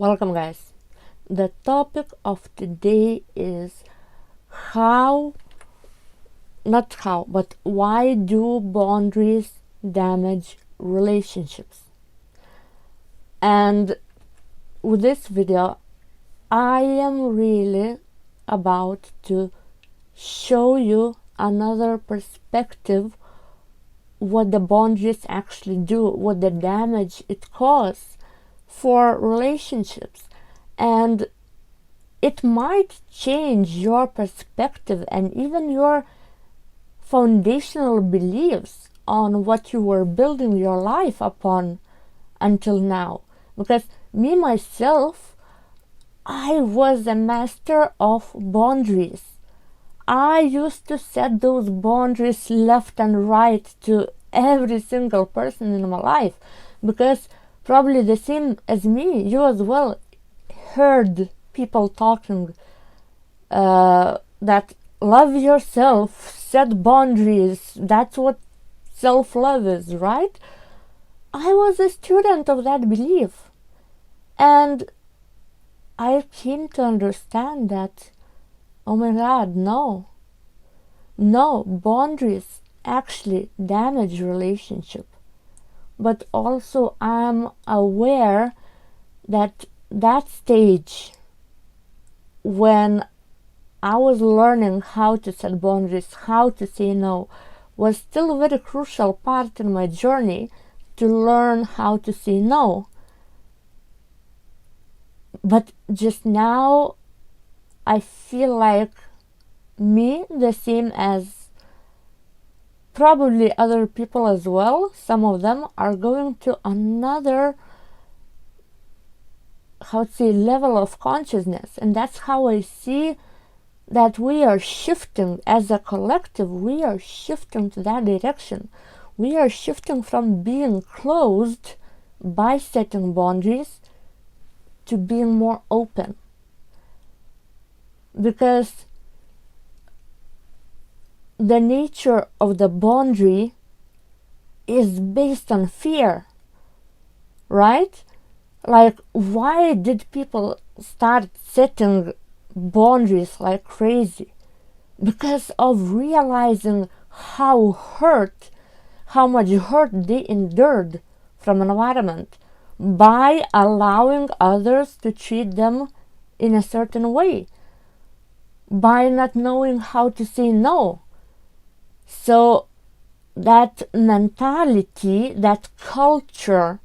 Welcome, guys. The topic of today is why do boundaries damage relationships? And with this video, I am really about to show you another perspective, what the boundaries actually do, what the damage it causes for relationships. And it might change your perspective and even your foundational beliefs on what you were building your life upon until now. Because me myself, I was a master of boundaries. I used to set those boundaries left and right to every single person in my life, because probably the same as me, you as well heard people talking that love yourself, set boundaries, that's what self-love is, right? I was a student of that belief, and I came to understand that, oh my God, no, boundaries actually damage relationship. But also I'm aware that stage when I was learning how to set boundaries, how to say no, was still a very crucial part in my journey to learn how to say no. But just now I feel like me, the same as probably other people as well, some of them are going to another, level of consciousness. And that's how I see that we are shifting as a collective. We are shifting to that direction. We are shifting from being closed by setting boundaries to being more open. Because the nature of the boundary is based on fear, right? Like, why did people start setting boundaries like crazy? Because of realizing how much hurt they endured from an environment by allowing others to treat them in a certain way, by not knowing how to say no. So that mentality, that culture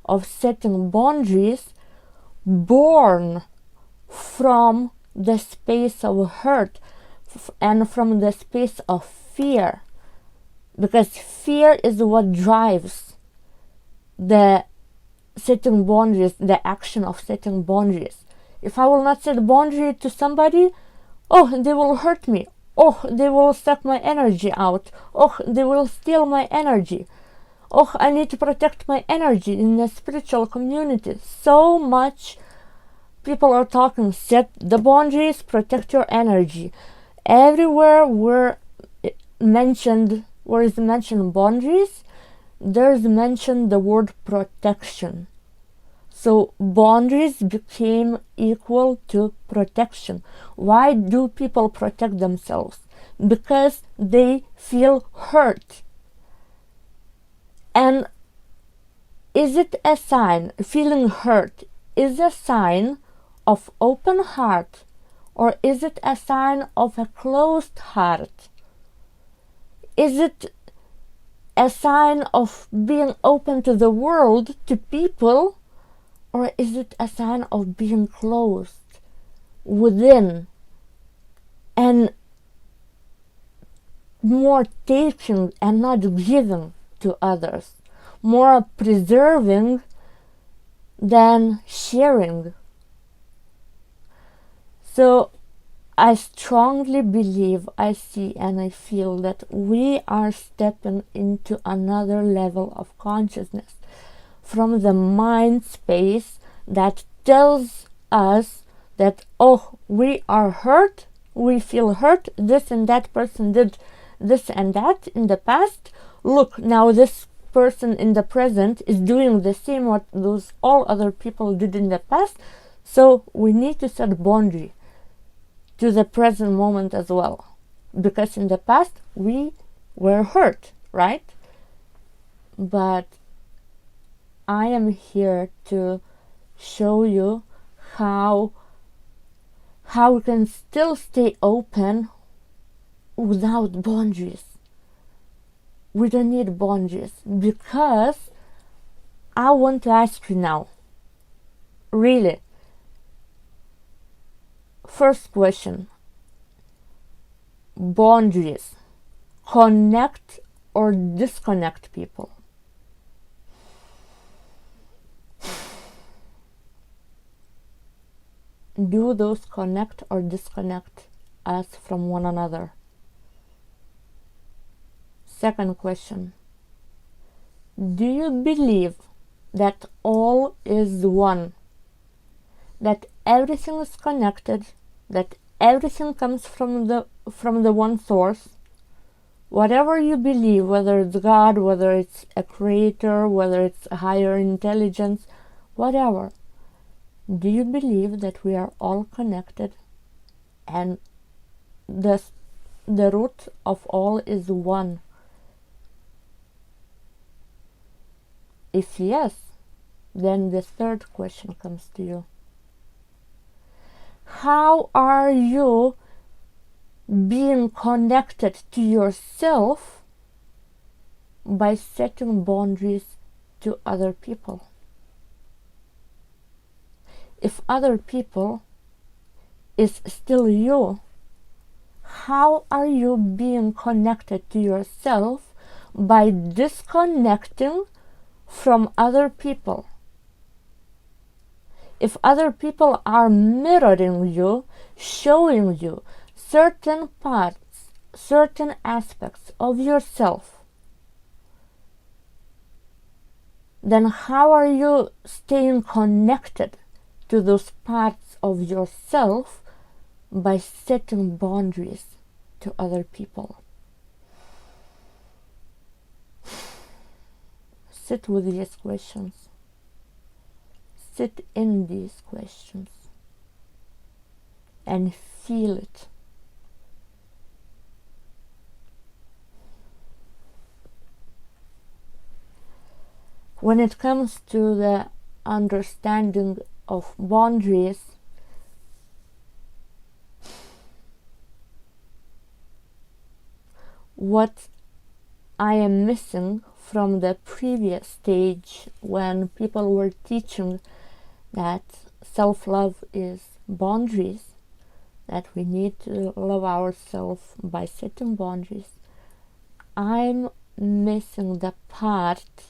of setting boundaries, born from the space of hurt and from the space of fear, because fear is what drives the setting boundaries, the action of setting boundaries. If I will not set a boundary to somebody, oh, they will hurt me. Oh, they will suck my energy out. Oh, they will steal my energy. Oh, I need to protect my energy in the spiritual community. So much people are talking, set the boundaries, protect your energy. Everywhere where is mentioned boundaries, there's mentioned the word protection. So boundaries became equal to protection. Why do people protect themselves? Because they feel hurt. And is it a sign, feeling hurt, is a sign of open heart, or is it a sign of a closed heart? Is it a sign of being open to the world, to people, or is it a sign of being closed within and more taking and not giving to others, more preserving than sharing? So I strongly believe, I see and I feel that we are stepping into another level of consciousness, from the mind space that tells us that, oh, we are hurt, we feel hurt, this and that person did this and that in the past. Look, now this person in the present is doing the same what those all other people did in the past. So we need to set boundary to the present moment as well, because in the past we were hurt, right? But I am here to show you how we can still stay open without boundaries. We don't need boundaries, because I want to ask you now, really, first question: boundaries connect or disconnect people? Do those connect or disconnect us from one another? Second question: do you believe that all is one, that everything is connected, that everything comes from the one source? Whatever you believe, whether it's God, whether it's a creator, whether it's a higher intelligence, whatever, do you believe that we are all connected and the root of all is one? If yes, then the third question comes to you: how are you being connected to yourself by setting boundaries to other people? If other people is still you, how are you being connected to yourself by disconnecting from other people? If other people are mirroring you, showing you certain parts, certain aspects of yourself, then how are you staying connected to those parts of yourself by setting boundaries to other people? Sit with these questions. Sit in these questions and feel it. When it comes to the understanding of boundaries, what I am missing from the previous stage, when people were teaching that self-love is boundaries, that we need to love ourselves by setting boundaries, I'm missing the part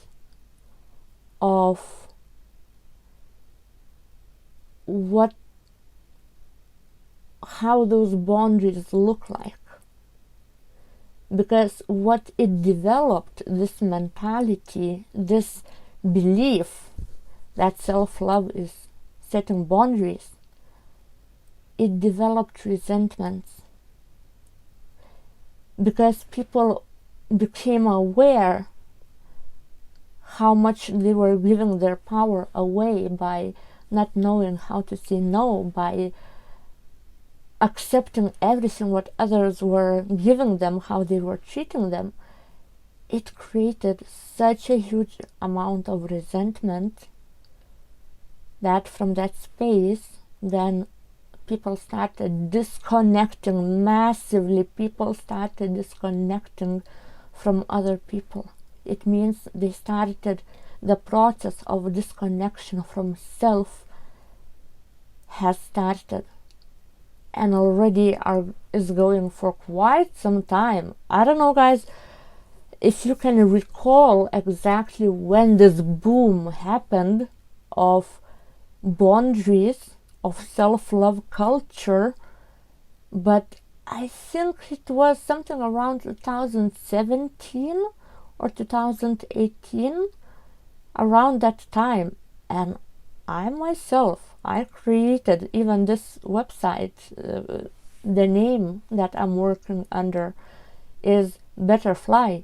of how those boundaries look like. Because what it developed, this mentality, this belief that self-love is setting boundaries, it developed resentments. Because people became aware how much they were giving their power away by not knowing how to say no, by accepting everything what others were giving them, how they were treating them. It created such a huge amount of resentment that from that space, then people started disconnecting massively. People started disconnecting from other people. It means they started the process of disconnection from self has started, and already is going for quite some time. I don't know, guys, if you can recall exactly when this boom happened of boundaries, of self-love culture, but I think it was something around 2017 or 2018, around that time. And I myself, I created even this website. The name that I'm working under is BetterFLY.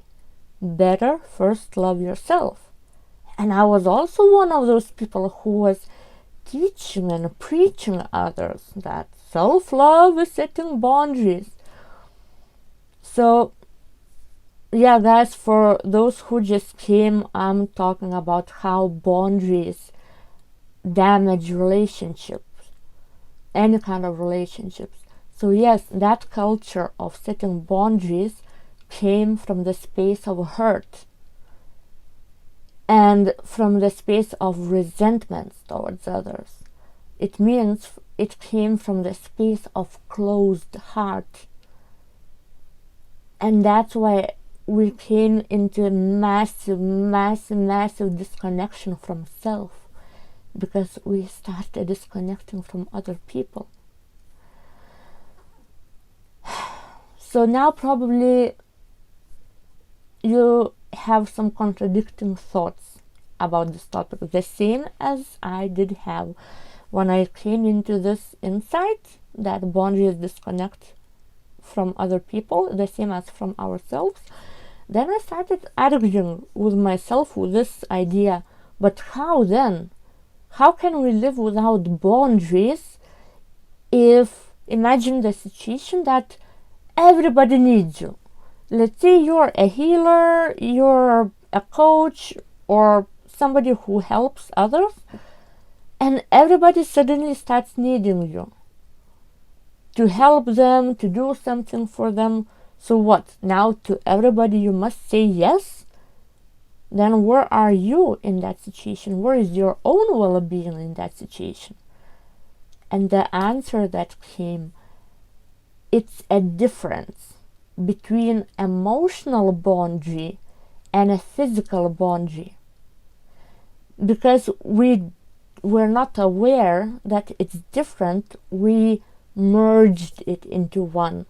Better First Love Yourself. And I was also one of those people who was teaching and preaching others that self-love is setting boundaries. So yeah, guys, for those who just came, I'm talking about how boundaries damage relationships, any kind of relationships. So yes, that culture of setting boundaries came from the space of hurt and from the space of resentment towards others. It means it came from the space of closed heart. And that's why we came into a massive disconnection from self, because we started disconnecting from other people. So now probably you have some contradicting thoughts about this topic, the same as I did have when I came into this insight that boundaries disconnect from other people, the same as from ourselves. Then I started arguing with myself with this idea, but how then? How can we live without boundaries if, imagine the situation that everybody needs you. Let's say you're a healer, you're a coach, or somebody who helps others, and everybody suddenly starts needing you to help them, to do something for them. So what? Now to everybody you must say yes? Then where are you in that situation? Where is your own well-being in that situation? And the answer that came, it's a difference between emotional boundary and a physical boundary. Because we're not aware that it's different, we merged it into one.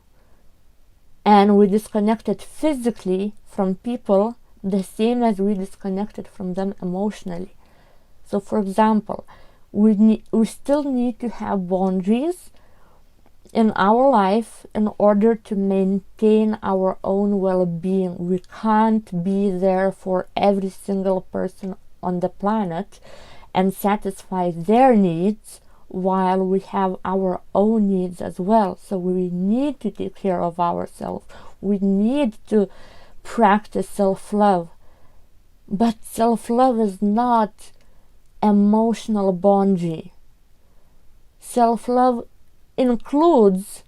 And we disconnected physically from people the same as we disconnected from them emotionally. So for example, we still need to have boundaries in our life in order to maintain our own well-being. We can't be there for every single person on the planet and satisfy their needs while we have our own needs as well. So we need to take care of ourselves. We need to practice self-love. But self-love is not emotional boundary. Self-love includes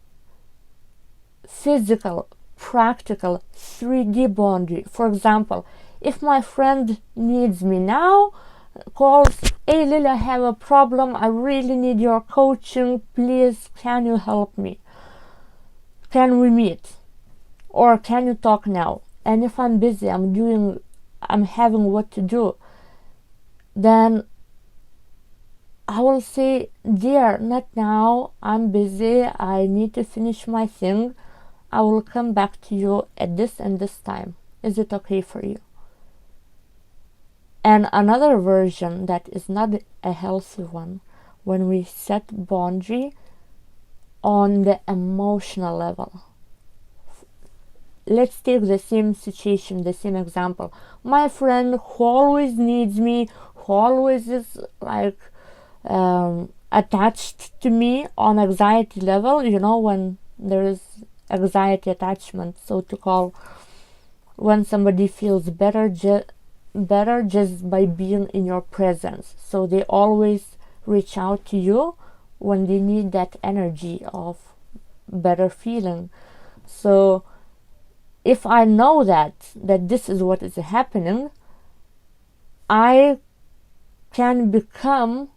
physical, practical, 3D boundary. For example, if my friend needs me now, calls, hey Lily, I have a problem, I really need your coaching, please can you help me? Can we meet? Or can you talk now? And if I'm busy, I'm having what to do, then I will say, dear, not now, I'm busy, I need to finish my thing, I will come back to you at this and this time. Is it okay for you? And another version that is not a healthy one, when we set boundary on the emotional level. Let's take the same situation, the same example. My friend who always needs me, who always is like attached to me on anxiety level, you know, when there is anxiety attachment, so to call, when somebody feels better just by being in your presence. So they always reach out to you when they need that energy of better feeling. So if I know that this is what is happening, I can become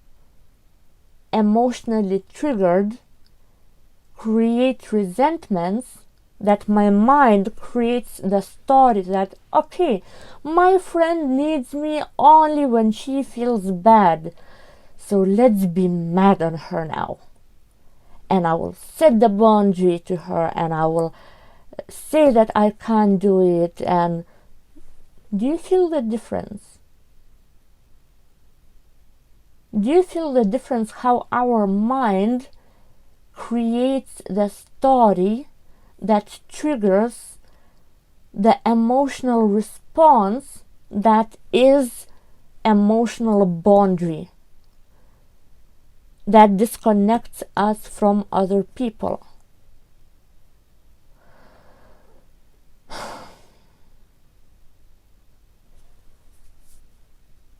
emotionally triggered, create resentments, that my mind creates the story that, okay, my friend needs me only when she feels bad, so let's be mad on her now. And I will set the boundary to her, and I will say that I can't do it. And do you feel the difference? Do you feel the difference how our mind creates the story that triggers the emotional response that is emotional boundary? that disconnects us from other people.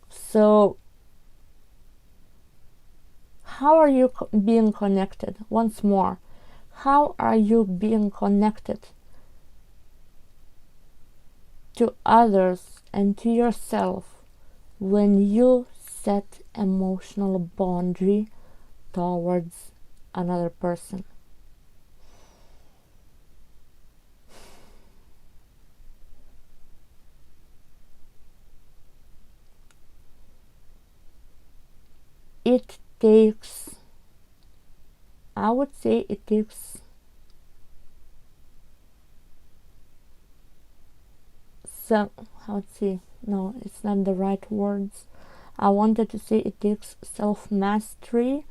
So, how are you being connected? Once more, how are you being connected to others and to yourself when you set emotional boundary towards another person? It takes, I would say it takes some, how to say, no, it's not the right words. I wanted to say it takes self-mastery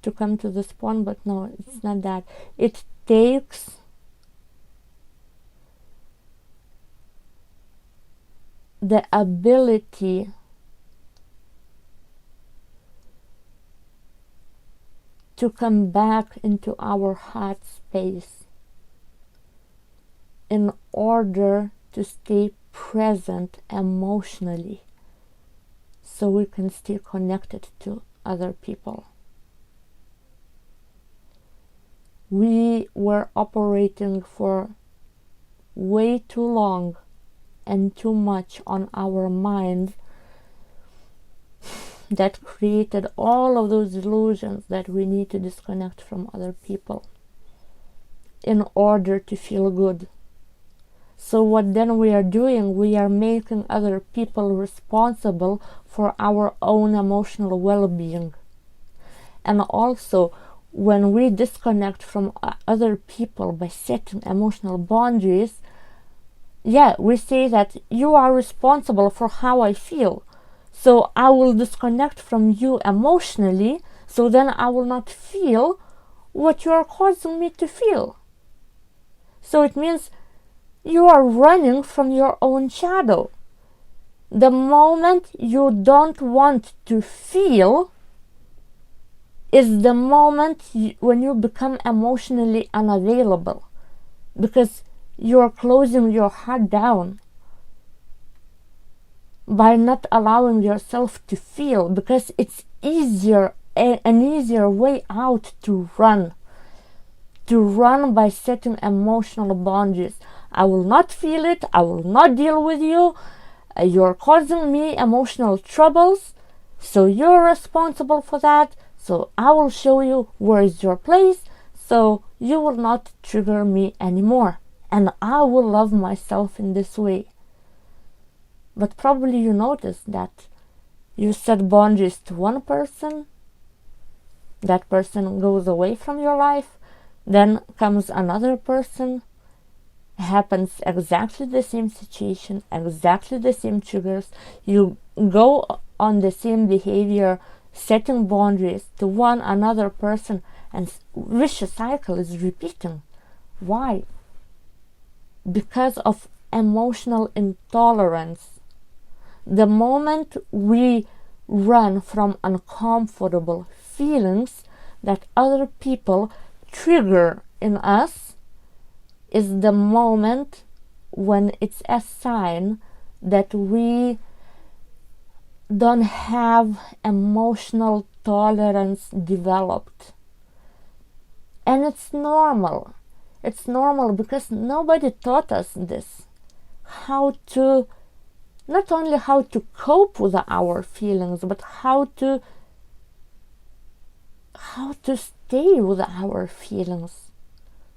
to come to this point, but no, it's not that. It takes the ability to come back into our heart space in order to stay present emotionally, so we can stay connected to other people. We were operating for way too long and too much on our mind that created all of those illusions that we need to disconnect from other people in order to feel good. So what then we are doing, we are making other people responsible for our own emotional well-being. And also, when we disconnect from other people by setting emotional boundaries, we say that you are responsible for how I feel. So I will disconnect from you emotionally, so then I will not feel what you are causing me to feel. So it means you are running from your own shadow. The moment you don't want to feel is the moment when you become emotionally unavailable, because you are closing your heart down by not allowing yourself to feel, because it's an easier way out to run by setting emotional boundaries. I will not feel it, I will not deal with you, you're causing me emotional troubles, so you're responsible for that, so I will show you where is your place, so you will not trigger me anymore, and I will love myself in this way. But probably you notice that you set boundaries to one person, that person goes away from your life, then comes another person, happens exactly the same situation, exactly the same triggers, you go on the same behavior, setting boundaries to one another person, and vicious cycle is repeating. Why? Because of emotional intolerance. The moment we run from uncomfortable feelings that other people trigger in us is the moment when it's a sign that we don't have emotional tolerance developed. And it's normal. It's normal because nobody taught us this. Not only how to cope with our feelings, but how to stay with our feelings.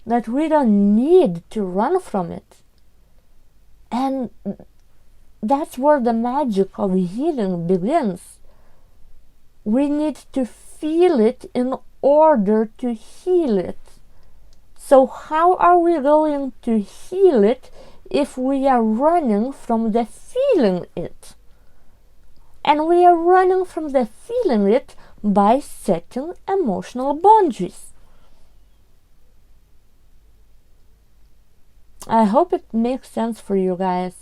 That we don't need to run from it. And that's where the magic of healing begins. We need to feel it in order to heal it. So how are we going to heal it if we are running from the feeling it? And we are running from the feeling it by setting emotional boundaries. I hope it makes sense for you guys.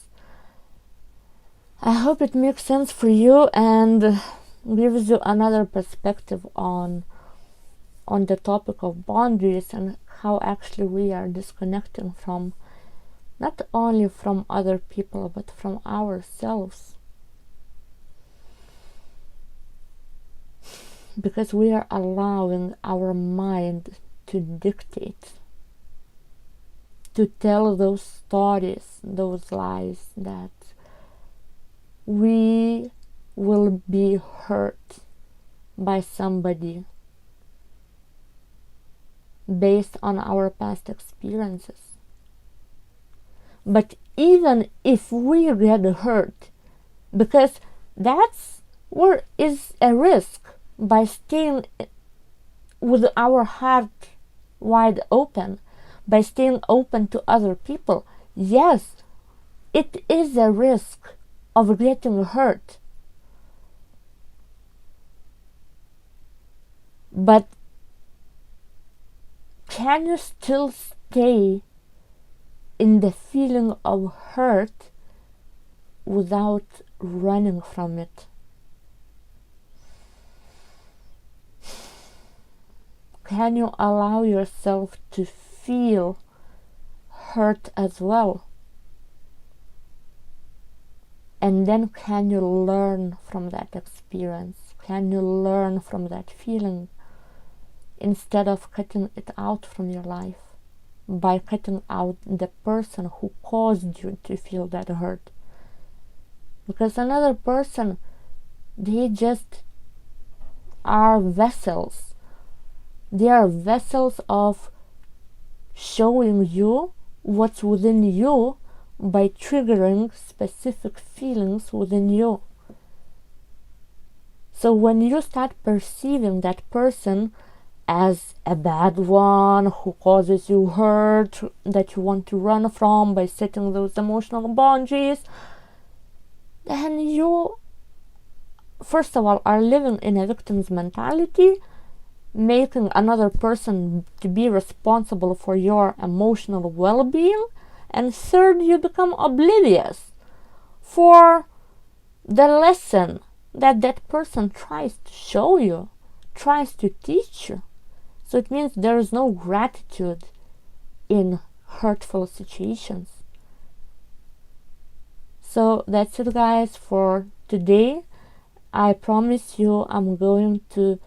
I hope it makes sense for you and gives you another perspective on on the topic of boundaries and how actually we are disconnecting from not only from other people but from ourselves, because we are allowing our mind to dictate, to tell those stories, those lies that we will be hurt by somebody based on our past experiences. But even if we get hurt, because that's where is a risk by staying with our heart wide open, by staying open to other people. Yes, it is a risk of getting hurt. But can you still stay in the feeling of hurt without running from it? Can you allow yourself to feel hurt as well? And then can you learn from that experience? Can you learn from that feeling instead of cutting it out from your life by cutting out the person who caused you to feel that hurt? Because another person, they just are vessels. They are vessels of showing you what's within you by triggering specific feelings within you. So when you start perceiving that person as a bad one who causes you hurt, that you want to run from by setting those emotional boundaries, then you, first of all, are living in a victim's mentality, making another person to be responsible for your emotional well-being. And third, you become oblivious for the lesson that that person tries to show you, tries to teach you. So it means there is no gratitude in hurtful situations. So that's it, guys, for today. I promise you I'm going to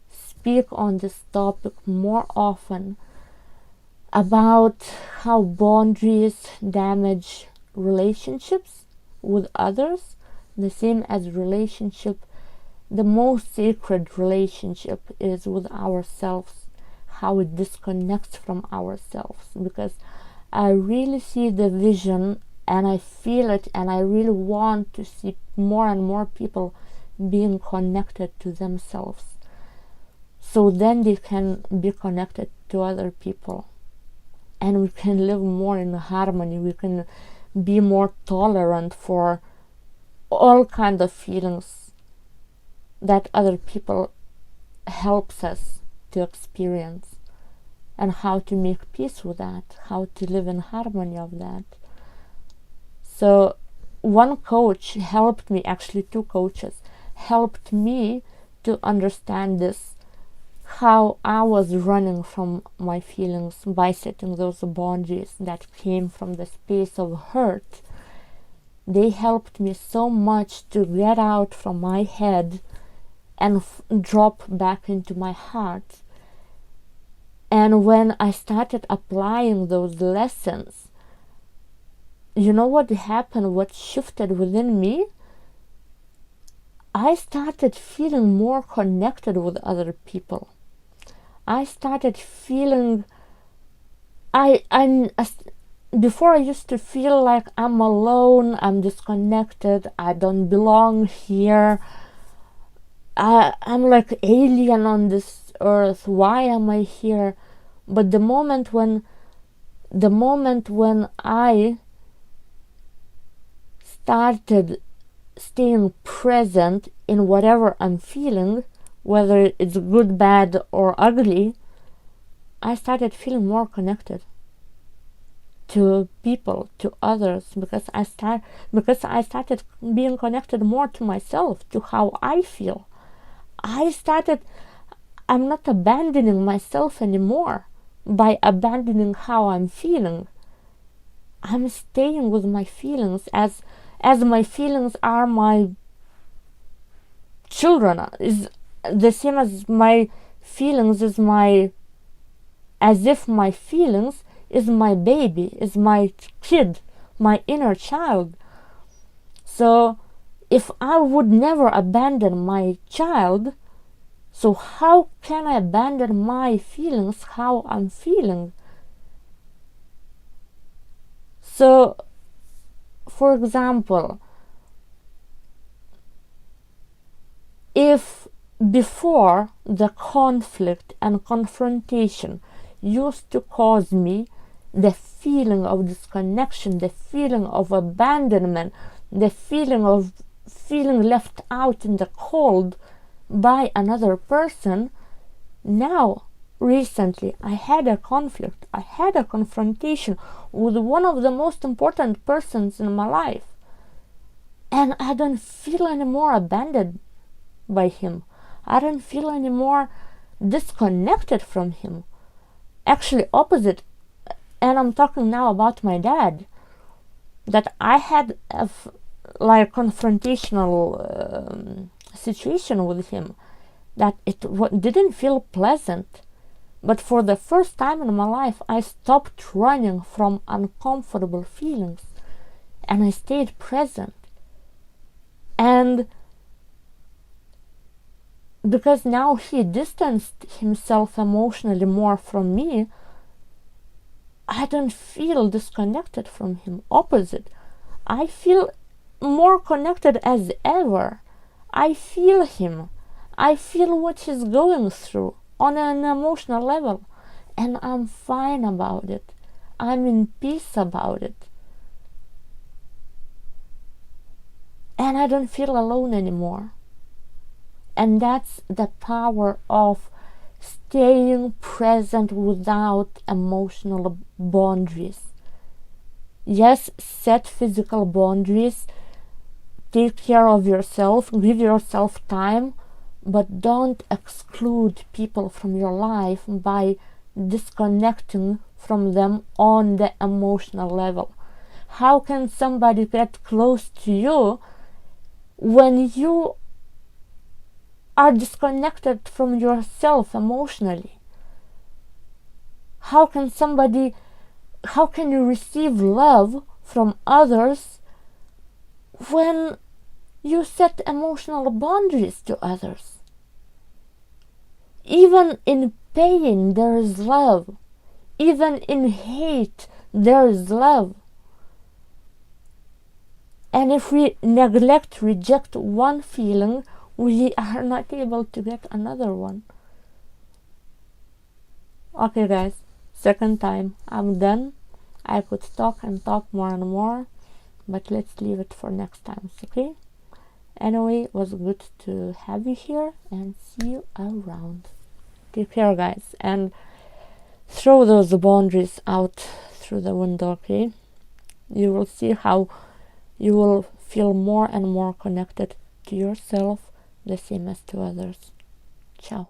speak on this topic more often, about how boundaries damage relationships with others, the same as relationship. The most sacred relationship is with ourselves, how it disconnects from ourselves, because I really see the vision and I feel it, and I really want to see more and more people being connected to themselves, so then they can be connected to other people, and we can live more in harmony. We can be more tolerant for all kinds of feelings that other people helps us to experience, and how to make peace with that, how to live in harmony of that. So one coach helped me, actually two coaches helped me to understand this, how I was running from my feelings by setting those boundaries that came from the space of hurt. They helped me so much to get out from my head and drop back into my heart. And when I started applying those lessons, you know what happened, what shifted within me? I started feeling more connected with other people. I started feeling, before I used to feel like I'm alone, I'm disconnected, I don't belong here, I'm like alien on this earth, why am I here? But the moment when I started staying present in whatever I'm feeling, whether it's good, bad, or ugly, I started feeling more connected to people, to others, because I started being connected more to myself, to how I feel. I started I'm not abandoning myself anymore by abandoning how I'm feeling. I'm staying with my feelings as my feelings are my children, is the same as my feelings is my, as if my feelings is my baby, is my kid, my inner child. So if I would never abandon my child, so how can I abandon my feelings, how I'm feeling? So, for example, if before the conflict and confrontation used to cause me the feeling of disconnection, the feeling of abandonment, the feeling of feeling left out in the cold by another person, now recently I had a conflict, I had a confrontation with one of the most important persons in my life, and I don't feel any more abandoned by him. I don't feel any more disconnected from him. Actually opposite. And I'm talking now about my dad, that I had a confrontational situation with him, that it didn't feel pleasant. But for the first time in my life, I stopped running from uncomfortable feelings and I stayed present. And because now he distanced himself emotionally more from me, I don't feel disconnected from him. Opposite, I feel more connected as ever. I feel him. I feel what he's going through on an emotional level, and I'm fine about it. I'm in peace about it. And I don't feel alone anymore. And that's the power of staying present without emotional boundaries. Yes, set physical boundaries, take care of yourself, give yourself time, but don't exclude people from your life by disconnecting from them on the emotional level. How can somebody get close to you when you are disconnected from yourself emotionally? How can you receive love from others when you set emotional boundaries to others? Even in pain there is love. Even in hate there is love. And if we neglect, reject one feeling, we are not able to get another one. Okay guys, second time, I'm done. I could talk and talk more and more, but let's leave it for next time, okay? Anyway, it was good to have you here, and see you around. Take care guys, and throw those boundaries out through the window, okay? You will see how you will feel more and more connected to yourself, the same as to others. Ciao.